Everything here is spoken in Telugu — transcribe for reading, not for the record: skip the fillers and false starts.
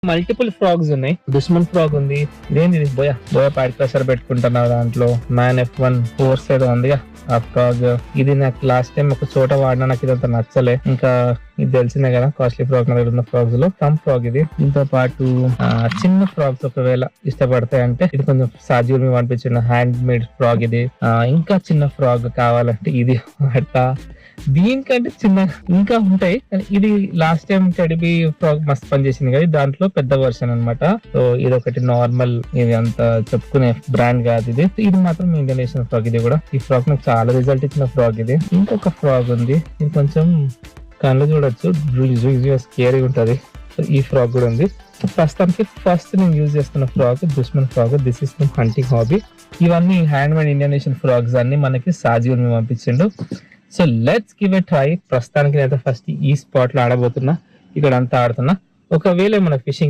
మల్టిపుల్ ఫ్రాగ్స్ ఉన్నాయి. దుష్మన్ ఫ్రాగ్ ఉంది. ఇదేంటి ఇది? బోయా ప్యాడ్ ప్రెషర్ పెట్టుకుంటున్నారు దాంట్లో. మ్యాన్ F1 ఫోర్స్ ఏదో ఉంది ఆ ఫ్రాగ్. ఇది నాకు లాస్ట్ టైం ఒక చోట వాడినా, నాకు ఇదంతా నచ్చలే. ఇంకా ఇది తెలిసిందే కదా, కాస్ట్లీ ఫ్రాగ్ నా దగ్గర ఉన్న ఫ్రాగ్స్ లో కమ్ ఫ్రాగ్ ఇది. దీంతో పాటు చిన్న ఫ్రాగ్స్ ఒకవేళ ఇష్టపడతాయి అంటే ఇది కొంచెం సాజీవ్ మీ పంపించిన హ్యాండ్ మేడ్ ఫ్రాగ్ ఇది. ఇంకా చిన్న ఫ్రాగ్ కావాలంటే ఇది అట్టా. దీనికంటే చిన్న ఇంకా ఉంటాయి, కానీ ఇది లాస్ట్ టైం టెడిబీ ఫ్రాగ్ మస్తు పనిచేసింది కదా, దాంట్లో పెద్ద వర్షన్ అనమాట. సో ఇది ఒకటి నార్మల్, ఇది అంత చెప్పుకునే బ్రాండ్ కాదు ఇది. ఇది మాత్రం ఇండోనేషియన్ ఫ్రాగ్. ఇది కూడా ఈ ఫ్రాగ్ నాకు చాలా రిజల్ట్ ఇచ్చిన ఫ్రాగ్ ఇది. ఇంకొక ఫ్రాగ్ ఉంది, ఇది కొంచెం కళ్ళు చూడొచ్చు, స్కేరీ ఉంటది. సో ఈ ఫ్రాగ్ కూడా ఉంది. ప్రస్తుతానికి ఫస్ట్ నేను యూజ్ చేస్తున్న ఫ్రాగ్ దుష్మన్ frog. This is my hunting hobby. ఇవన్నీ హ్యాండ్ మేడ్ ఇండోనేషియన్ ఫ్రాగ్స్ అన్ని మనకి సాజీవ్ పంపించిండు. So let's give a try. ప్రస్తుతానికి నేను ఫస్ట్ ఈ స్పాట్ లో ఆడబోతున్నా, ఇక్కడ అంతా ఆడుతున్నా. ఒకవేళ మన ఫిషింగ్